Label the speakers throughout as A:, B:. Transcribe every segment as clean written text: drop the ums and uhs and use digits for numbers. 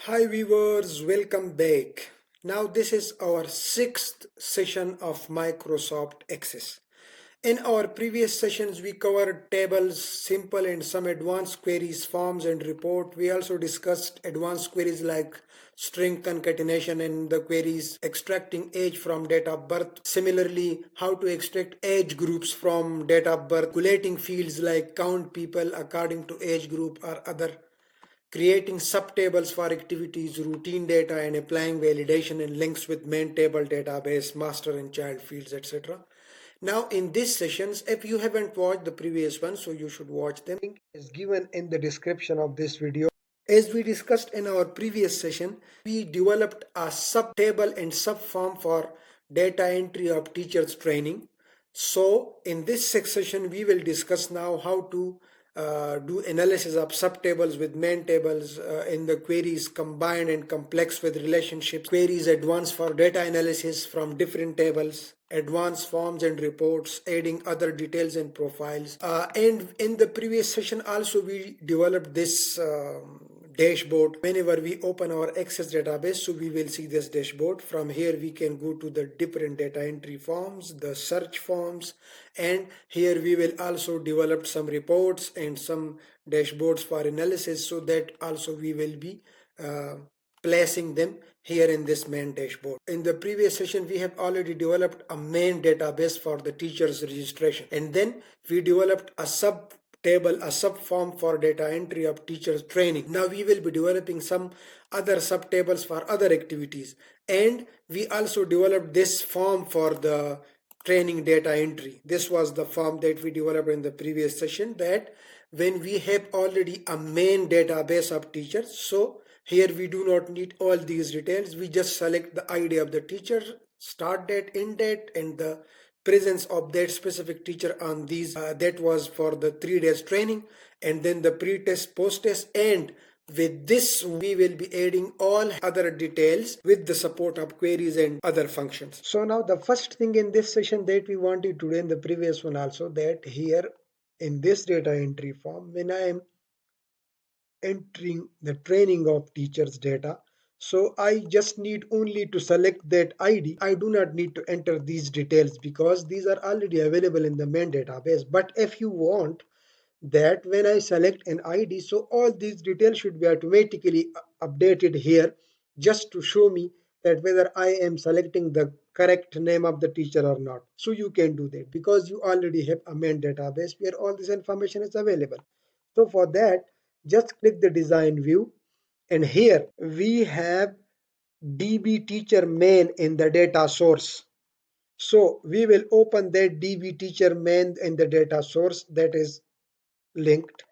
A: Hi viewers, welcome back. Now this is our sixth session of Microsoft Access. In our previous sessions we covered tables, simple and some advanced queries, forms and report. We also discussed advanced queries like string concatenation and the queries extracting age from date of birth. Similarly, how to extract age groups from date of birth, calculating fields like count people according to age group or other, creating subtables for activities, routine data, and applying validation and links with main table database, master and child fields, etc. Now, in these sessions, if you haven't watched the previous one, so you should watch them. Link is given in the description of this video. As we discussed in our previous session, we developed a subtable and subform for data entry of teachers training. So in this session, we will discuss now how to do analysis of subtables with main tables in the queries combined and complex with relationships, queries advanced for data analysis from different tables, advanced forms and reports, adding other details and profiles. And in the previous session also we developed this dashboard. Whenever we open our Access database, so we will see this dashboard. From here we can go to the different data entry forms, the search forms, and here we will also develop some reports and some dashboards for analysis, so that also we will be placing them here in this main dashboard. In the previous session we have already developed a main database for the teachers registration, and then we developed a sub table, a subform for data entry of teachers training. Now we will be developing some other subtables for other activities, and we also developed this form for the training data entry. This was the form that we developed in the previous session, that when we have already a main database of teachers, so here we do not need all these details. We just select the ID of the teacher, start date, end date, and the presence of that specific teacher on these. That was for the 3 days training, and then the pre-test, post-test, and with this we will be adding all other details with the support of queries and other functions. So now the first thing in this session that we wanted to do, in the previous one also, that here in this data entry form, when I am entering the training of teachers data, so I just need only to select that ID. I do not need to enter these details because these are already available in the main database. But if you want that when I select an ID, so all these details should be automatically updated here, just to show me that whether I am selecting the correct name of the teacher or not. So you can do that because you already have a main database where all this information is available. So for that, just click the design view, and here we have DB teacher main in the data source. So we will open that DB teacher main in the data source that is linked.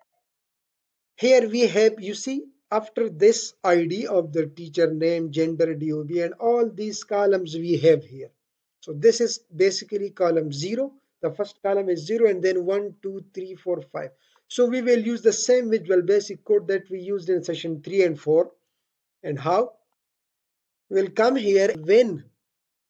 A: Here we have, you see, after this ID of the teacher name, gender, DOB, and all these columns we have here. So this is basically column 0. The first column is 0, and then 1, 2, 3, 4, 5. So we will use the same Visual Basic code that we used in session 3 and 4. And how? We'll come here. When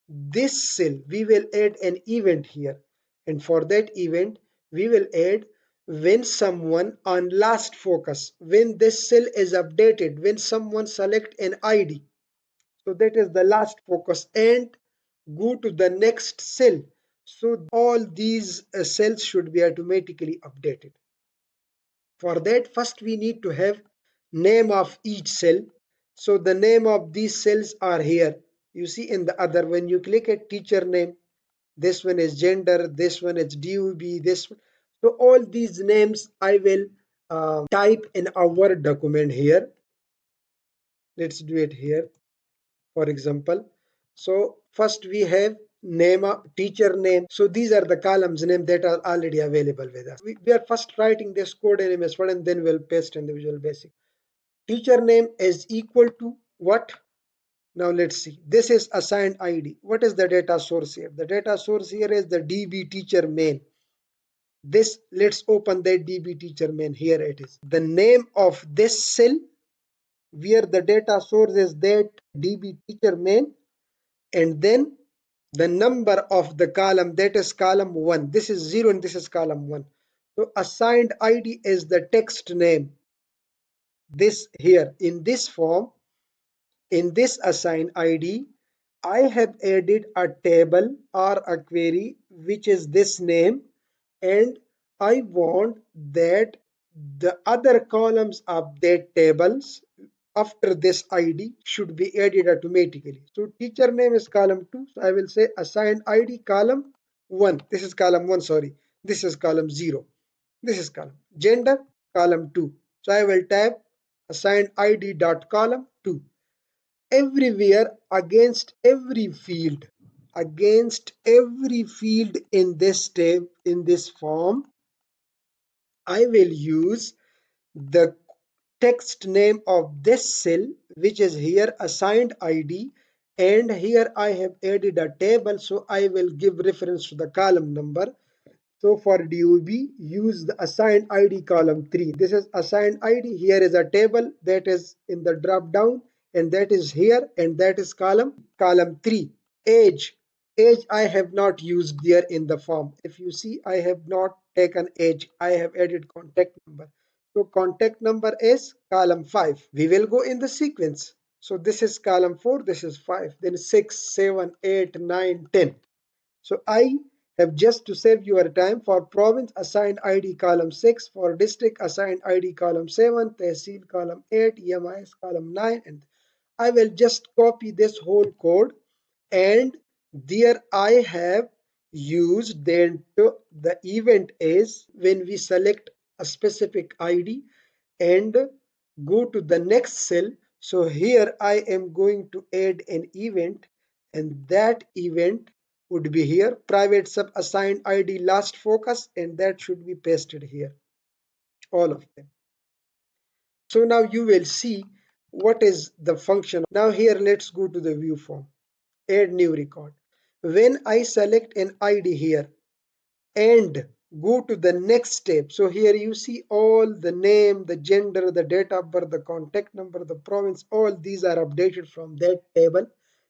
A: this cell, we will add an event here, and for that event we will add when someone on last focus, when this cell is updated, when someone select an ID, so that is the last focus, and go to the next cell, so all these cells should be automatically updated. For that, first we need to have name of each cell. So the name of these cells are here. You see in the other, when you click at teacher name, this one is gender, this one is DUB, this one. So all these names I will type in our Word document here. Let's do it here, for example. So first we have name of teacher name. So these are the columns name that are already available with us. We are first writing this code in MS Word, and then we'll paste in the Visual Basic. Teacher name is equal to what? Now let's see. This is assigned ID. What is the data source here? The data source here is the DB teacher main. This, let's open that DB teacher main. Here it is. The name of this cell where the data source is that DB teacher main, and then the number of the column, that is column 1. This is 0 and this is column 1. So assigned ID is the text name. This here in this form, In this assign ID, I have added a table or a query which is this name, and I want that the other columns of that tables after this ID should be added automatically. So teacher name is column 2. So I will say assigned ID column 1. This is column 1, sorry. This is column 0. This is column. Gender column 2. So I will type assigned ID dot column 2. Everywhere against every field in this tab, in this form, I will use the text name of this cell, which is here assigned ID, and here I have added a table, so I will give reference to the column number. So for DOB, use the assigned ID column 3. This is assigned ID. Here is a table that is in the drop down, and that is here, and that is column 3. Age. Age I have not used there in the form. If you see, I have not taken age. I have added contact number. So contact number is column 5. We will go in the sequence. So this is column 4, this is 5, then 6, 7, 8, 9, 10. So I have, just to save your time, for province assigned ID column 6, for district assigned ID column 7, tehsil column 8, EMIS column 9, and I will just copy this whole code, and there I have used then to, the event is when we select a specific ID and go to the next cell. So here I am going to add an event, and that event would be here private sub assigned ID last focus, and that should be pasted here, all of them. So now you will see what is the function. Now here let's go to the view form, add new record. When I select an ID here and go to the next step, so here you see all the name, the gender, the date of birth, the contact number, the province, all these are updated from that table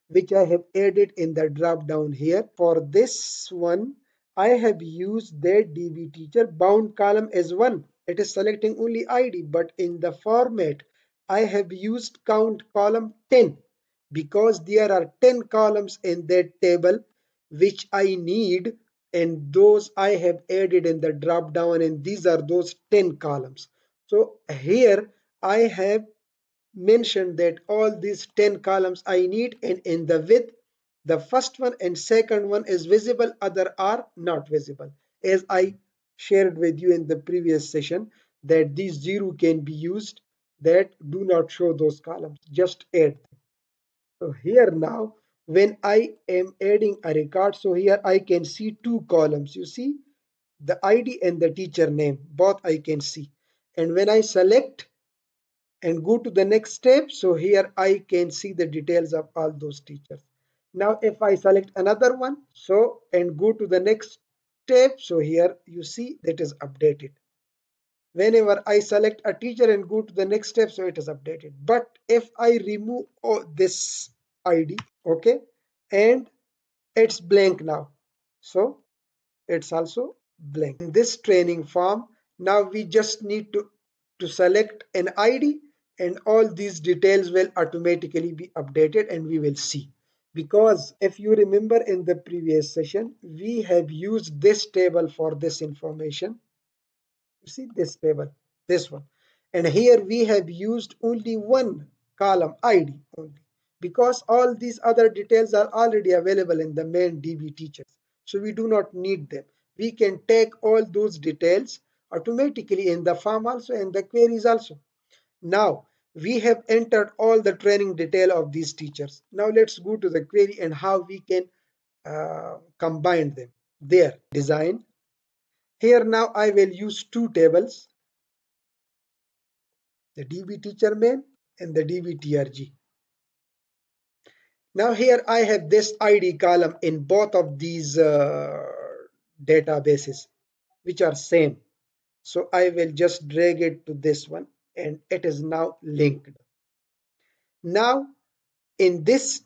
A: which I have added in the drop down here. For this one, I have used that DB teacher bound column as 1. It is selecting only ID, but in the format I have used count column 10 because there are 10 columns in that table which I need, and those I have added in the drop down, and these are those 10 columns. So here I have mentioned that all these 10 columns I need, and in the width the first one and second one is visible, other are not visible, as I shared with you in the previous session that these 0 can be used that do not show those columns, just add. So here now, when I am adding a record, so here I can see 2 columns. You see the ID and the teacher name, both I can see. And when I select and go to the next step, so here I can see the details of all those teachers. Now if I select another one, so and go to the next step, so here you see that is updated. Whenever I select a teacher and go to the next step, so it is updated. But if I remove this ID, okay, and it's blank now, so it's also blank. In this training form, now we just need to select an ID, and all these details will automatically be updated, and we will see. Because if you remember in the previous session, we have used this table for this information. You see this table, this one. And here we have used only one column ID only, because all these other details are already available in the main DB teachers. So we do not need them. We can take all those details automatically in the form also and the queries also. Now we have entered all the training detail of these teachers. Now let's go to the query and how we can combine them. There, design. Here now I will use 2 tables, the DB teacher main and the DB TRG. Now here I have this ID column in both of these databases which are same. So I will just drag it to this one, and it is now linked. Now in this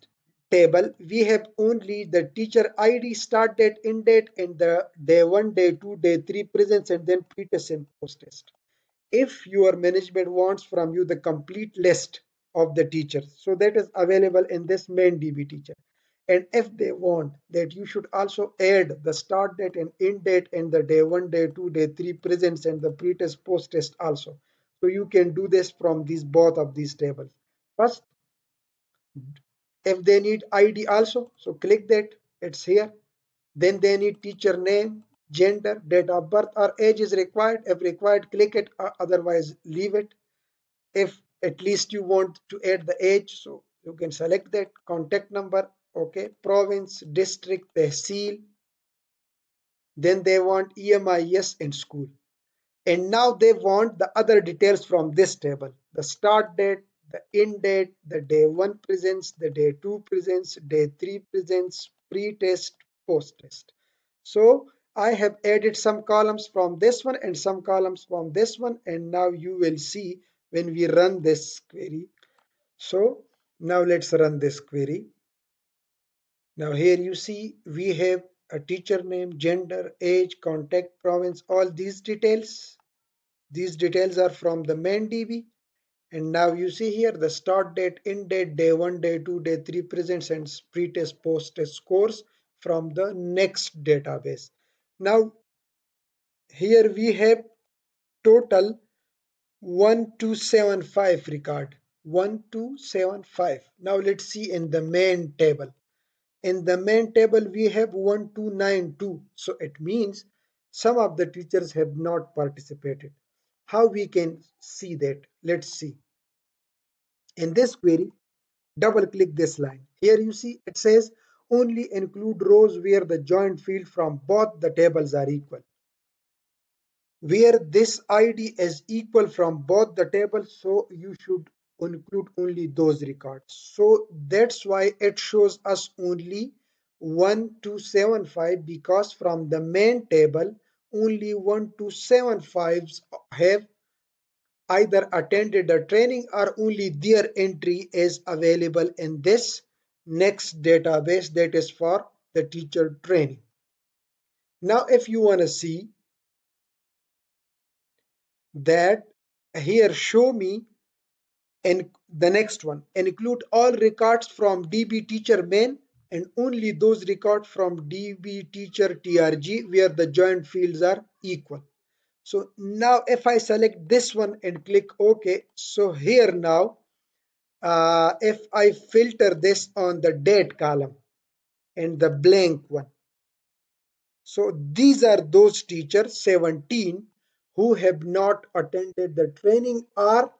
A: table we have only the teacher ID, start date, end date, and the day 1, day 2, day 3 presence, and then pre-test and post-test. If your management wants from you the complete list, of the teacher. So that is available in this main DB teacher. And if they want that you should also add the start date and end date and the day 1, day 2, day 3 presents and the pre-test, post-test also. So you can do this from these both of these tables. First, if they need ID also, so click that, it's here. Then they need teacher name, gender, date of birth or age is required. If required, click it, otherwise leave it. If at least you want to add the age, so you can select that. Contact number, okay, province, district, tehsil. Then they want EMI, yes, and school. And now they want the other details from this table: the start date, the end date, the day 1 presents, the day 2 presents, day 3 presents, pre-test, post-test. So I have added some columns from this one and some columns from this one, and now you will see when we run this query. So now let's run this query. Now here you see we have a teacher name, gender, age, contact, province, all these details. These details are from the main DB. And now you see here the start date, end date, day 1, day 2, day 3 presents and pre-test, post-test scores from the next database. Now here we have total 1275 record. 1275. Now let's see in the main table. In the main table we have 1292. So it means some of the teachers have not participated. How we can see that? Let's see. In this query, double click this line. Here you see it says only include rows where the joint field from both the tables are equal. Where this ID is equal from both the tables, so you should include only those records. So that's why it shows us only 1275, because from the main table only 1275s have either attended the training or only their entry is available in this next database, that is for the teacher training. Now if you want to see that, here show me in the next one, include all records from DB teacher main and only those records from DB teacher TRG where the joint fields are equal. So now if I select this one and click OK, so here now if I filter this on the date column and the blank one, so these are those teachers 17 who have not attended the training or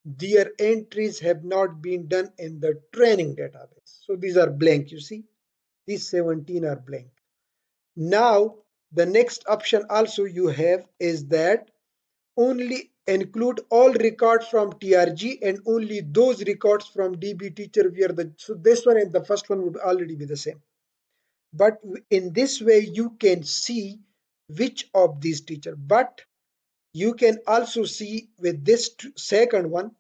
A: their entries have not been done in the training database. So these are blank, you see, these 17 are blank. Now the next option also you have is that only include all records from TRG and only those records from DB teacher where the, so this one and the first one would already be the same. But in this way you can see which of these teacher. But you can also see with this second one,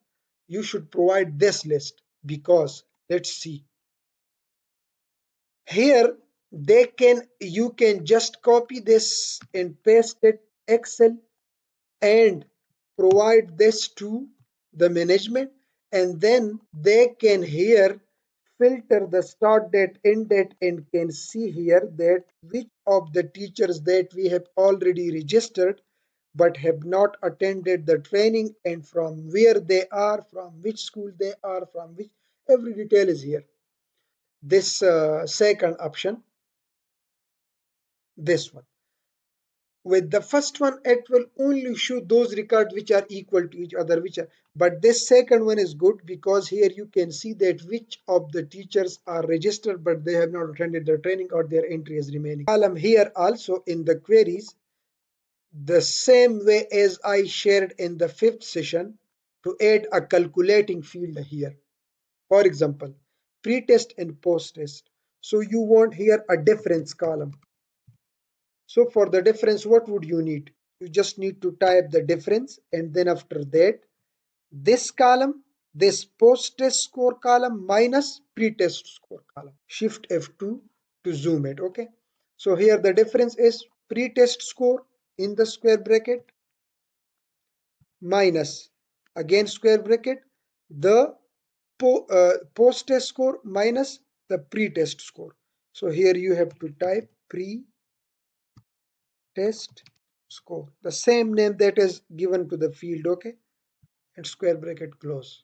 A: you should provide this list, because let's see here they can, you can just copy this and paste it Excel and provide this to the management, and then they can here filter the start date, end date, and can see here that which of the teachers that we have already registered but have not attended the training and from where they are, from which school they are, from which, every detail is here. This second option, this one. With the first one it will only show those records which are equal to each other, which are, but this second one is good because here you can see that which of the teachers are registered but they have not attended the training or their entry is remaining. Column here also in the queries, the same way as I shared in the fifth session, to add a calculating field here. For example, pre-test and post-test, so you want here a difference column. So for the difference, what would you need? You just need to type the difference, and then after that, this column, this post-test score column minus pre-test score column. Shift F2 to zoom it, okay? So here the difference is pre-test score in the square bracket minus, again square bracket, the post-test score minus the pre-test score. So here you have to type pre-test score, the same name that is given to the field, okay, and square bracket close.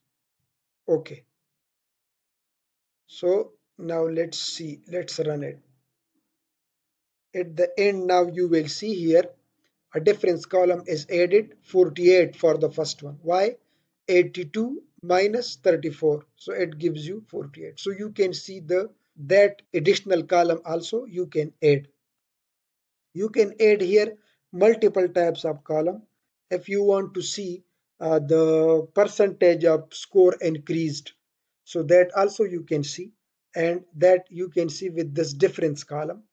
A: Okay, so now let's run it. At the end, now you will see here a difference column is added, 48 for the first one. Why? 82 minus 34, so it gives you 48. So you can see that additional column also you can add. You can add here multiple types of column. If you want to see the percentage of score increased, so that also you can see, and that you can see with this difference column.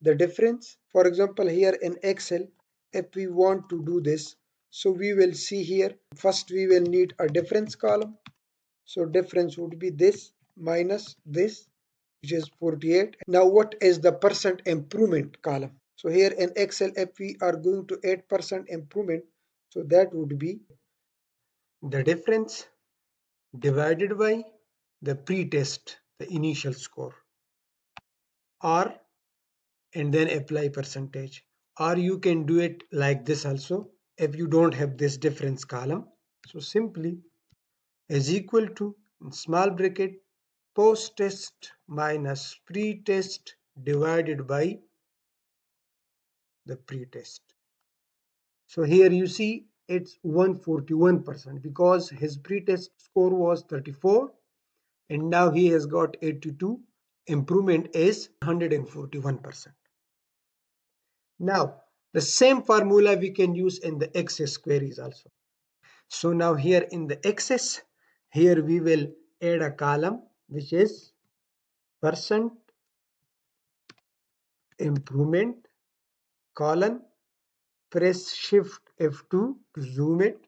A: The difference, for example, here in Excel, if we want to do this, so we will see here, first we will need a difference column. So difference would be this minus this, which is 48. Now what is the percent improvement column? So here in Excel, if we are going to add percent improvement, so that would be the difference divided by the pre-test, the initial score, or and then apply percentage. Or you can do it like this also if you don't have this difference column. So simply is equal to, in small bracket, post test minus pre-test divided by the pre-test. So here you see it's 141% because his pre-test score was 34 and now he has got 82. Improvement is 141%. Now the same formula we can use in the excess queries also. So now here in the excess, here we will add a column which is percent improvement colon, press shift F2 to zoom it.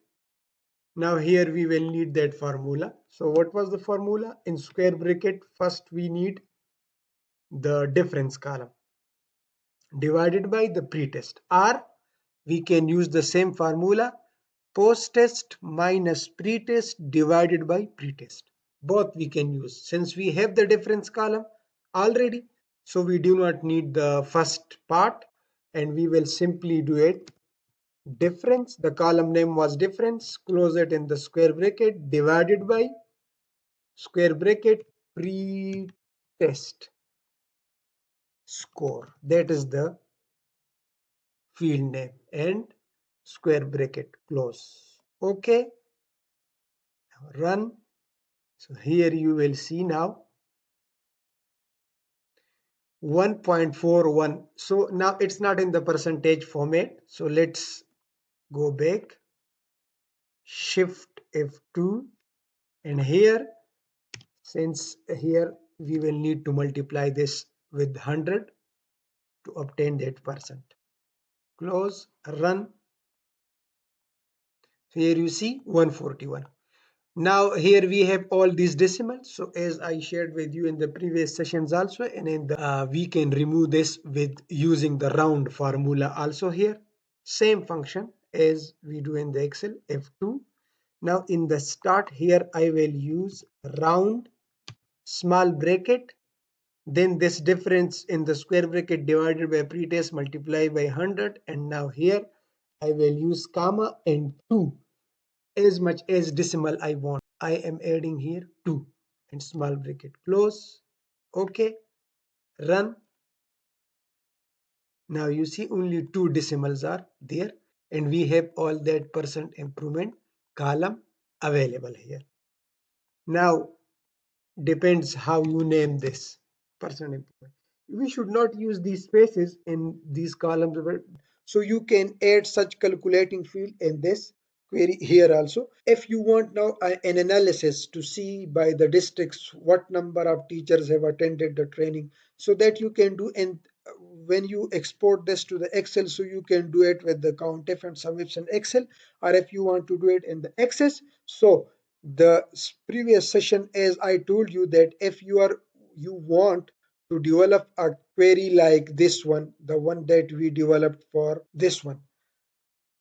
A: Now here we will need that formula. So what was the formula? In square bracket, first we need the difference column divided by the pretest, or we can use the same formula, post test minus pretest divided by pretest. Both we can use since we have the difference column already, so we do not need the first part and we will simply do it difference, the column name was difference, close it in the square bracket, divided by square bracket pre-test score, that is the field name, and square bracket close. Okay, run. So here you will see now 1.41. So now it's not in the percentage format, so let's go back, shift F2, and here, since here we will need to multiply this with 100 to obtain that percent. Close, run. Here you see 141. Now here we have all these decimals. So as I shared with you in the previous sessions also, and in the we can remove this with using the round formula also here. Same function as we do in the Excel, F2. Now in the start here I will use round small bracket, then this difference in the square bracket divided by pretest multiplied by 100, and now here I will use comma and 2 as much as decimal I want. I am adding here 2 and small bracket close. Okay, run. Now you see only 2 decimals are there and we have all that percent improvement column available here. Now depends how you name this percent improvement. We should not use these spaces in these columns, so you can add such calculating field in this query here also. If you want now an analysis to see by the districts what number of teachers have attended the training, so that you can do, and when you export this to the Excel, so you can do it with the COUNTIF and SUMIFS in Excel, or if you want to do it in the Access. So the previous session, as I told you, that if you want to develop a query like this one, the one that we developed for this one,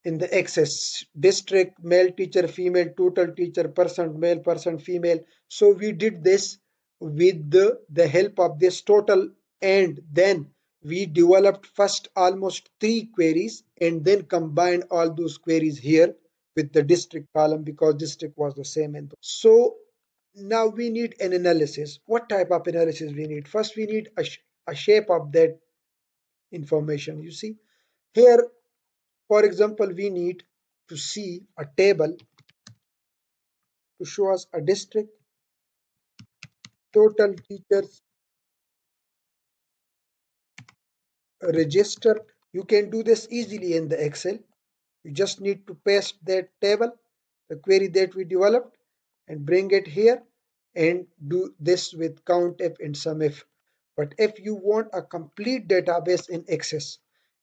A: in the access district, male teacher, female, total teacher, percent male, percent female. So we did this with the help of this total, and then we developed first almost three queries and then combined all those queries here with the district column because district was the same. And so now we need an analysis. What type of analysis we need? First, we need a shape of that information. You see here, for example, we need to see a table to show us a district, total teachers registered. You can do this easily in the Excel. You just need to paste that table, the query that we developed, and bring it here and do this with COUNTIF and SUMIF. But if you want a complete database in Access,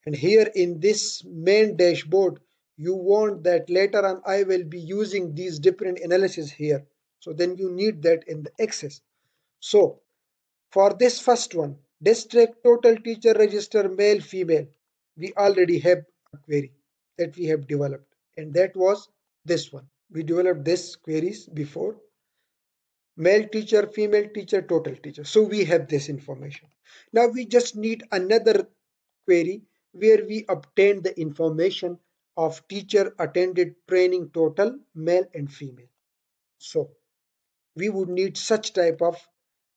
A: and here in this main dashboard, you want that later on I will be using these different analysis here. So then you need that in the Access. So for this first one, district total teacher register male female, we already have a query that we have developed, and that was this one. We developed this queries before, male teacher, female teacher, total teacher. So we have this information. Now we just need another query where we obtain the information of teacher attended training total male and female. So we would need such type of,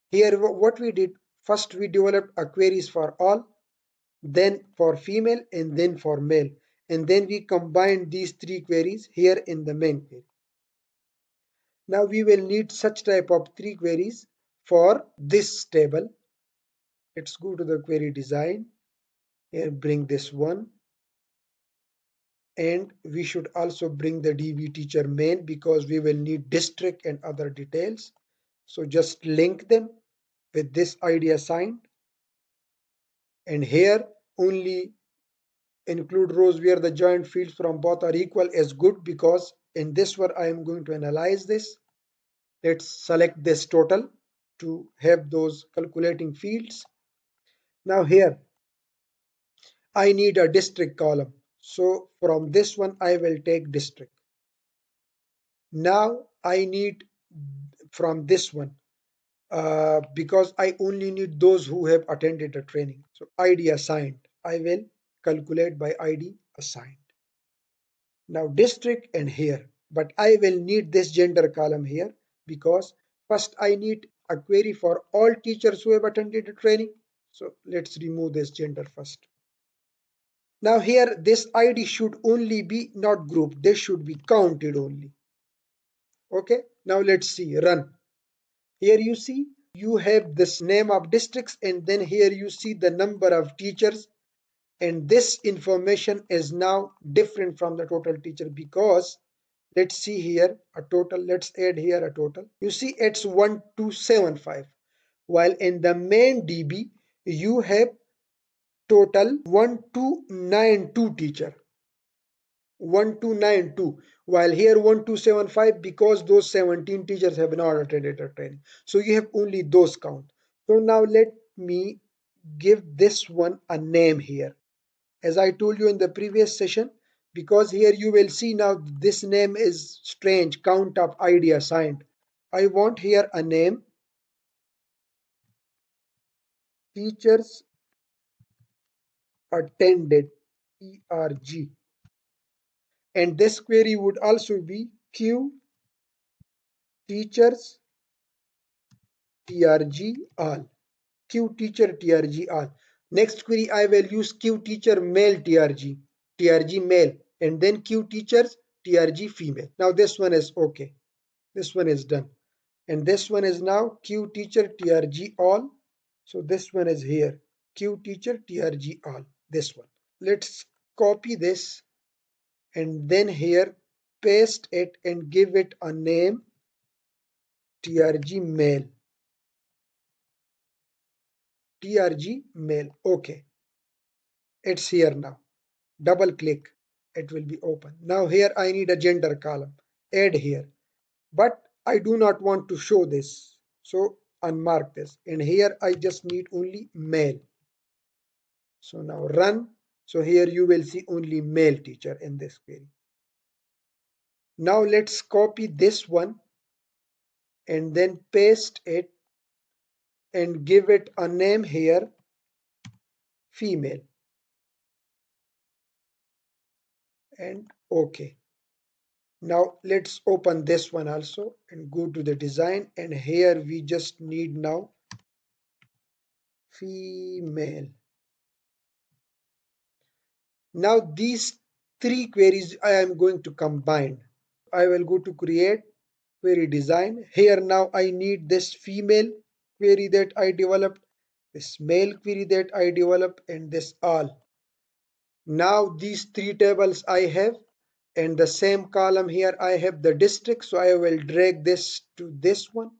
A: here what we did, first we developed a queries for all, then for female, and then for male, and then we combined these three queries here in the main query. Now we will need such type of three queries for this table. Let's go to the query design, here bring this one, and we should also bring the DB teacher main because we will need district and other details. So just link them with this ID assigned, and here only include rows where the joint fields from both are equal is good, because in this one I am going to analyze this. Let's select this total to have those calculating fields. Now here I need a district column. So from this one I will take district. Now I need from this one because I only need those who have attended the training. So ID assigned, I will calculate by ID assigned. Now district and here, but I will need this gender column here because first I need a query for all teachers who have attended the training. So let's remove this gender first. Now here this ID should only be not grouped, this should be counted only. Okay, now let's see, run. Here you see you have this name of districts, and then here you see the number of teachers, and this information is now different from the total teacher because let's see here a total, let's add here a total. You see it's 1275, while in the main DB you have total 1292 teacher, 1292, while here 1275 because those 17 teachers have not attended the training. So you have only those count. So now let me give this one a name here. As I told you in the previous session, because here you will see now this name is strange, count of ID assigned. I want here a name, teachers attended, TRG, and this query would also be Q teachers TRG all, Q teacher TRG all. Next query I will use Q teacher male TRG, TRG male, and then Q teachers TRG female. Now this one is okay. This one is done. And this one is now Q teacher TRG all. So this one is here, Q teacher TRG all, this one. Let's copy this and then here paste it and give it a name, TRG male, TRG male. Okay, it's here now. Double click, it will be open. Now here I need a gender column, add here, but I do not want to show this. So unmark this, and here I just need only male. So now run, So here you will see only male teacher in this query. Now let's copy this one and then paste it and give it a name here, female, and OK. Now let's open this one also and go to the design, and here we just need now female. Now these three queries I am going to combine. I will go to create query design. Here now I need this female query that I developed, this male query that I developed, and this all. Now these three tables I have, and the same column here I have the district, so I will drag this to this one,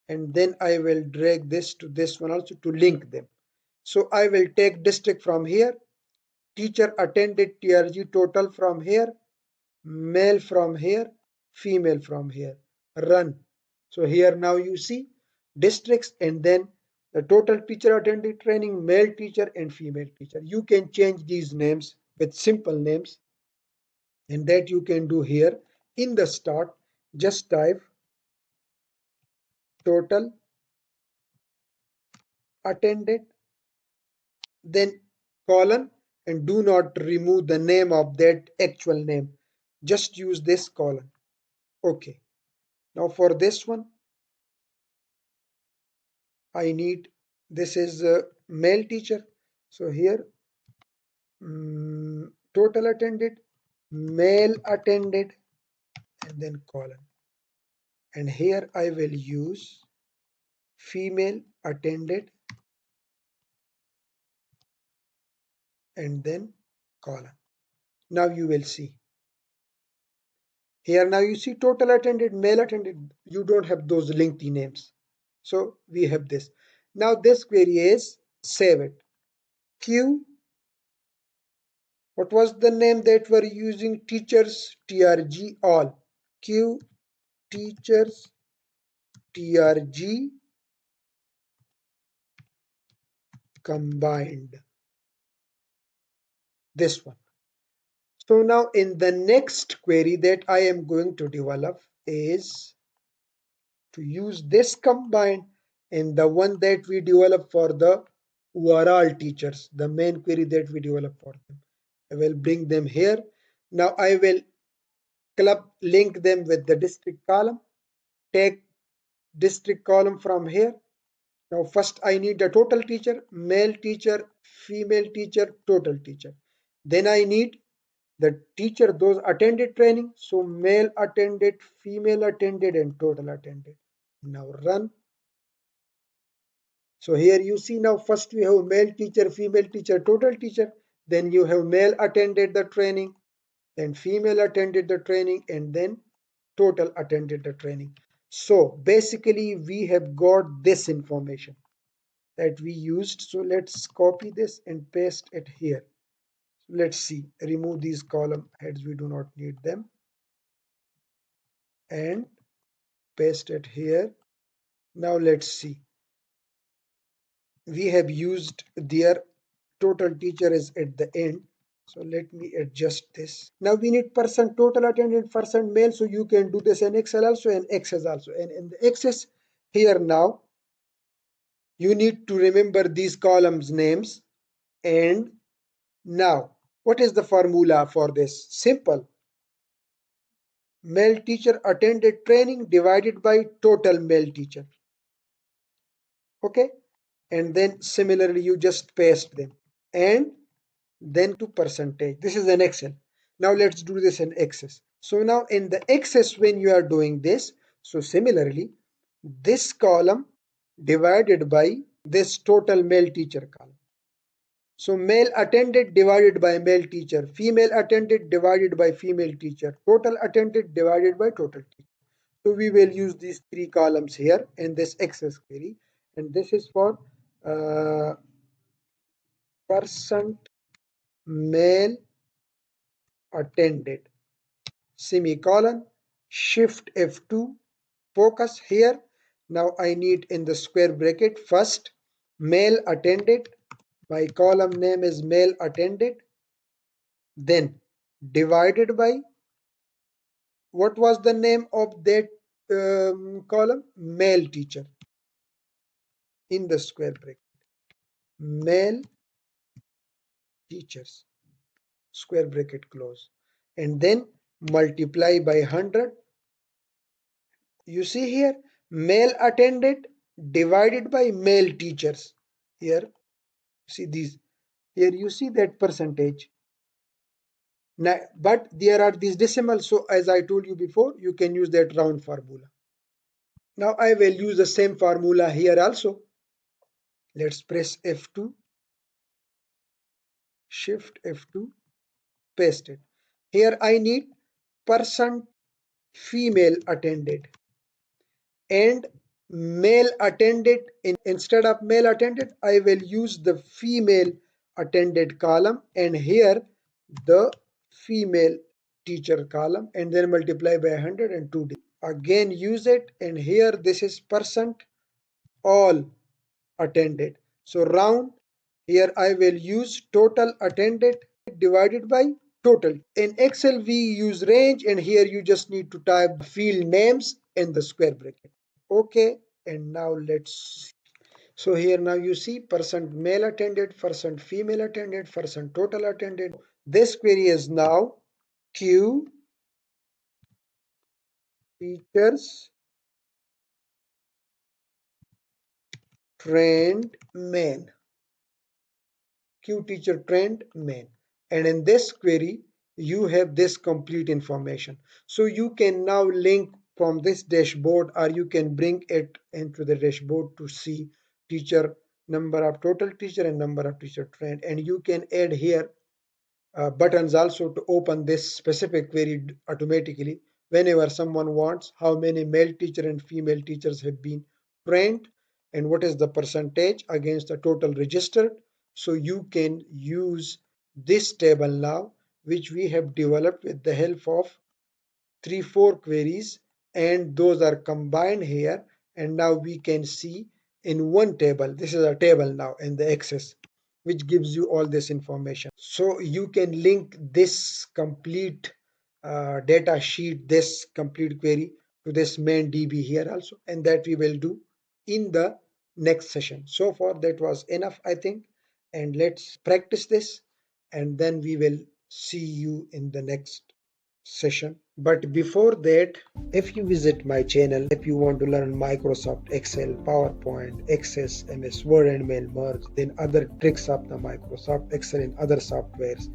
A: and then I will drag this to this one also to link them. So I will take district from here, teacher attended TRG total from here, male from here, female from here, run. So here now you see districts and then the total teacher attended training, male teacher and female teacher. You can change these names with simple names, and that you can do here. In the start, just type total attended, then colon, and do not remove the name of that actual name. Just use this colon. Okay. Now for this one, I need, this is a male teacher. So here, total attended, male attended, and then colon. And here I will use female attended and then colon. Now you will see. Here now you see total attended, male attended. You don't have those lengthy names. So we have this. Now this query is save it. Q, what was the name that we're using? Teachers TRG all. Q teachers TRG combined. This one. So now in the next query that I am going to develop is to use this combined in the one that we develop for the overall teachers, the main query that we develop for them. I will bring them here. Now I will club link them with the district column. Take district column from here. Now first I need the total teacher, male teacher, female teacher, total teacher. Then I need the teacher those attended training. So male attended, female attended, and total attended. Now run. So here you see now first we have male teacher, female teacher, total teacher. Then you have male attended the training, then female attended the training, and then total attended the training. So basically we have got this information that we used. So let's copy this and paste it here. Let's see, remove these column heads, we do not need them, and paste it here. Now let's see, we have used their total teacher is at the end. So let me adjust this. Now we need person total attended, person male. So you can do this in Excel also and Access also. And in the Access here now, you need to remember these columns names. And now, what is the formula for this? Simple. Male teacher attended training divided by total male teacher. Okay. And then similarly, you just paste them. And then to percentage. This is an Excel. Now let's do this in Access. So now in the Access, when you are doing this, so similarly, this column divided by this total male teacher column. So male attended divided by male teacher, female attended divided by female teacher, total attended divided by total teacher. So we will use these three columns here in this Access query, and this is for percent male attended, semicolon, shift F2, focus here. Now I need in the square bracket first male attended, my column name is male attended, then divided by, what was the name of that column? Male teacher, in the square bracket, male teachers, square bracket close, and then multiply by 100. You see here, male attended divided by male teachers. Here, see these. Here you see that percentage. Now, but there are these decimals, so as I told you before, you can use that round formula. Now I will use the same formula here also. Let's press F2, Shift F2, paste it. Here I need percent female attended and male attended. Instead of male attended, I will use the female attended column, and here the female teacher column, and then multiply by 100 and 2 digits. Again use it, and here this is percent all attended. So round, here I will use total attended divided by total. In Excel we use range, and here you just need to type the field names in the square bracket. Okay, and now let's, so here now you see percent male attended, percent female attended, percent total attended. This query is now Q teachers trained men. Q teacher trained men. And in this query, you have this complete information. So you can now link from this dashboard, or you can bring it into the dashboard to see teacher, number of total teacher and number of teacher trained. And you can add here buttons also to open this specific query automatically whenever someone wants how many male teacher and female teachers have been trained and what is the percentage against the total registered. So you can use this table now, which we have developed with the help of 3 4 queries, and those are combined here, and now we can see in one table. This is a table now in the Access, which gives you all this information. So you can link this complete data sheet, this complete query, to this main DB here also, and that we will do in the next session. So far that was enough, I think, and let's practice this, and then we will see you in the next session. But before that, if you visit my channel, if you want to learn Microsoft Excel, PowerPoint, Access, MS Word and Mail merge, then other tricks of the Microsoft Excel and other softwares,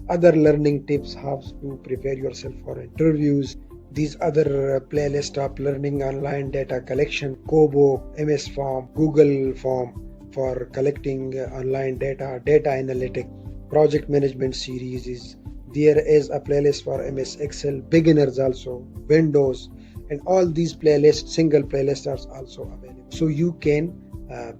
A: other learning tips, how to prepare yourself for interviews, these other playlist of learning online data collection, KOBO, MS Form, Google Form for collecting online data, data analytics, project management series is there is a playlist for MS Excel beginners also, Windows, and all these playlists, single playlists are also available. So you can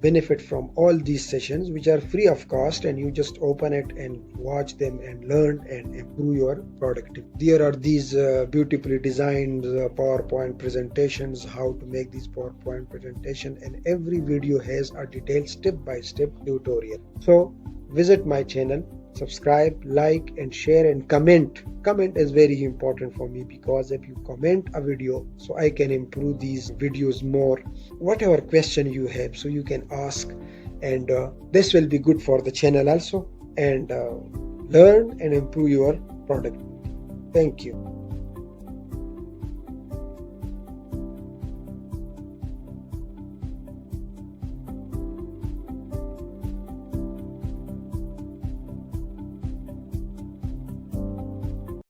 A: benefit from all these sessions, which are free of cost, and you just open it and watch them and learn and improve your productivity. There are these beautifully designed PowerPoint presentations, how to make these PowerPoint presentation, and every video has a detailed step-by-step tutorial. So visit my channel, subscribe, like and share, and comment. Comment is very important for me, because if you comment a video, so I can improve these videos more. Whatever question you have, so you can ask, and this will be good for the channel also, and learn and improve your product. Thank you.